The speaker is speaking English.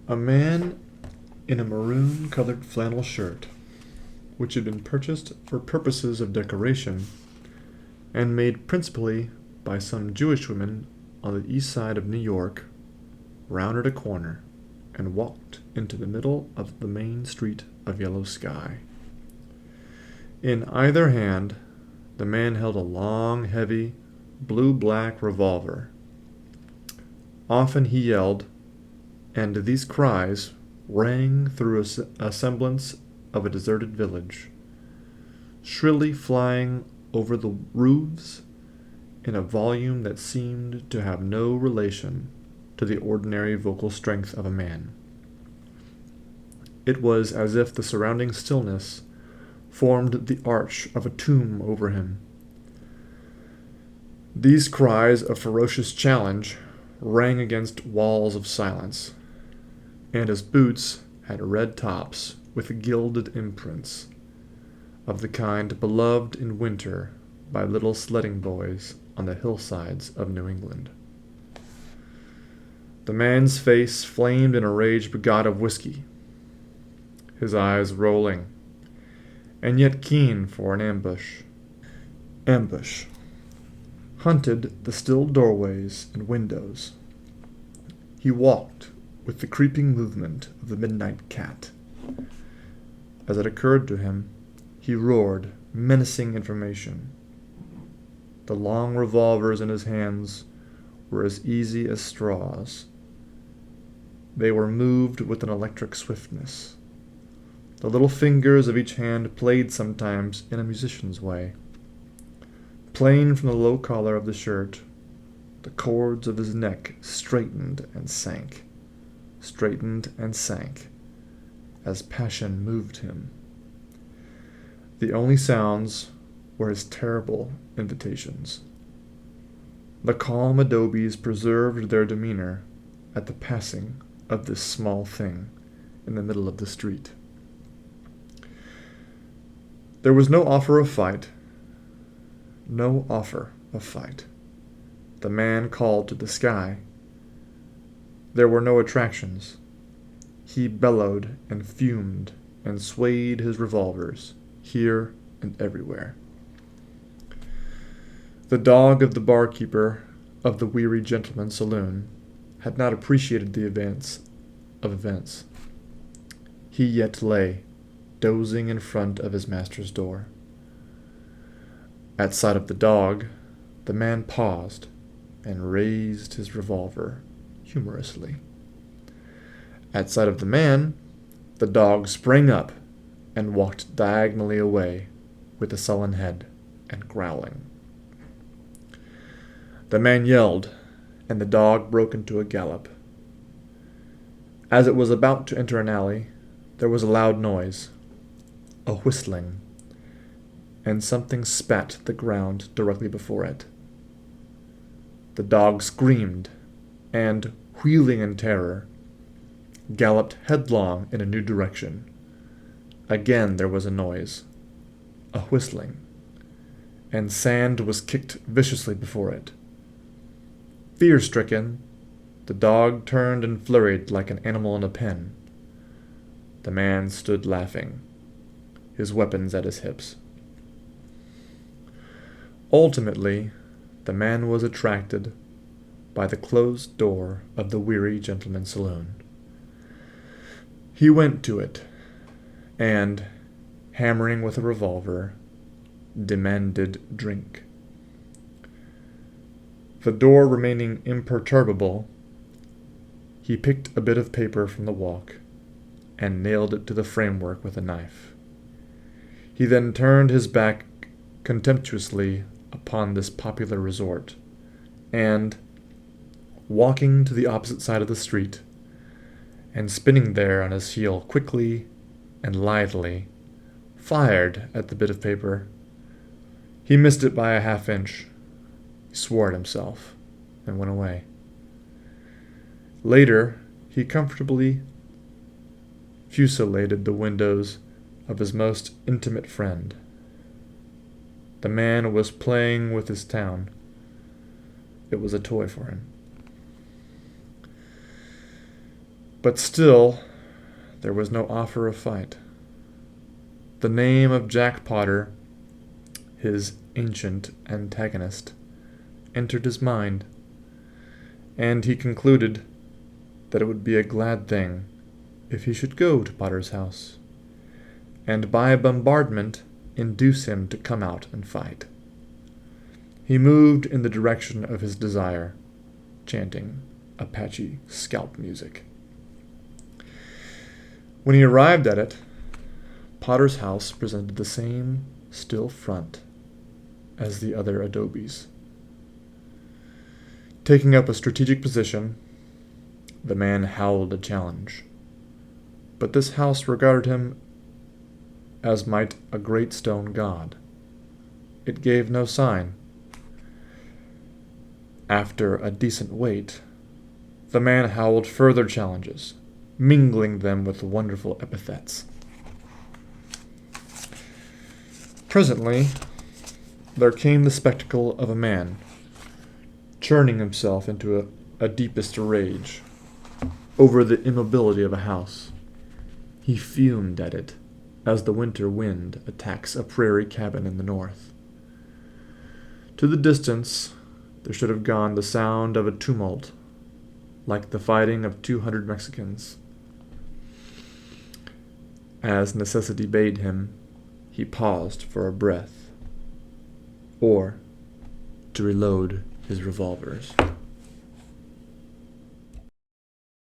A man in a maroon-colored flannel shirt, which had been purchased for purposes of decoration and made principally by some Jewish women on the east side of New York, rounded a corner and walked into the middle of the main street of Yellow Sky. In either hand, the man held a long, heavy, blue-black revolver. Often he yelled, and these cries rang through a semblance of a deserted village, shrilly flying over the roofs in a volume that seemed to have no relation to the ordinary vocal strength of a man. It was as if the surrounding stillness formed the arch of a tomb over him. These cries of ferocious challenge rang against walls of silence, and his boots had red tops with gilded imprints, of the kind beloved in winter by little sledding boys on the hillsides of New England. The man's face flamed in a rage begot of whiskey, his eyes rolling, and yet keen for an ambush. Ambush hunted the still doorways and windows. He walked with the creeping movement of the midnight cat. As it occurred to him, he roared menacing information. The long revolvers in his hands were as easy as straws. They were moved with an electric swiftness. The little fingers of each hand played sometimes in a musician's way. Plain from the low collar of the shirt, the cords of his neck straightened and sank, as passion moved him. The only sounds were his terrible invitations. The calm adobes preserved their demeanor at the passing of this small thing in the middle of the street. There was no offer of fight. The man called to the sky. There were no attractions. He bellowed and fumed and swayed his revolvers, here and everywhere. The dog of the barkeeper of the Weary Gentleman's Saloon had not appreciated the advance of events. He yet lay, dozing in front of his master's door. At sight of the dog, the man paused and raised his revolver humorously. At sight of the man, the dog sprang up and walked diagonally away with a sullen head and growling. The man yelled, and the dog broke into a gallop. As it was about to enter an alley, there was a loud noise, a whistling, and something spat the ground directly before it. The dog screamed, and, wheeling in terror, galloped headlong in a new direction. Again there was a noise, a whistling, and sand was kicked viciously before it. Fear-stricken, the dog turned and flurried like an animal in a pen. The man stood laughing, his weapons at his hips. Ultimately, the man was attracted by the closed door of the Weary Gentleman's Saloon. He went to it, and, hammering with a revolver, demanded drink. The door remaining imperturbable, he picked a bit of paper from the walk and nailed it to the framework with a knife. He then turned his back contemptuously upon this popular resort, and, walking to the opposite side of the street, and spinning there on his heel quickly and lithely, fired at the bit of paper. He missed it by a half-inch. He swore at himself, and went away. Later, he comfortably fusilladed the windows of his most intimate friend. The man was playing with his town. It was a toy for him. But still, there was no offer of fight. The name of Jack Potter, his ancient antagonist, entered his mind, and he concluded that it would be a glad thing if he should go to Potter's house, and by bombardment induce him to come out and fight. He moved in the direction of his desire, chanting Apache scalp music. When he arrived at it, Potter's house presented the same still front as the other adobes. Taking up a strategic position, the man howled a challenge. But this house regarded him as might a great stone god. It gave no sign. After a decent wait, the man howled further challenges, mingling them with wonderful epithets. Presently, there came the spectacle of a man churning himself into a deepest rage over the immobility of a house. He fumed at it as the winter wind attacks a prairie cabin in the north. To the distance, there should have gone the sound of a tumult, like the fighting of 200 Mexicans. As necessity bade him, he paused for a breath, or to reload his revolvers.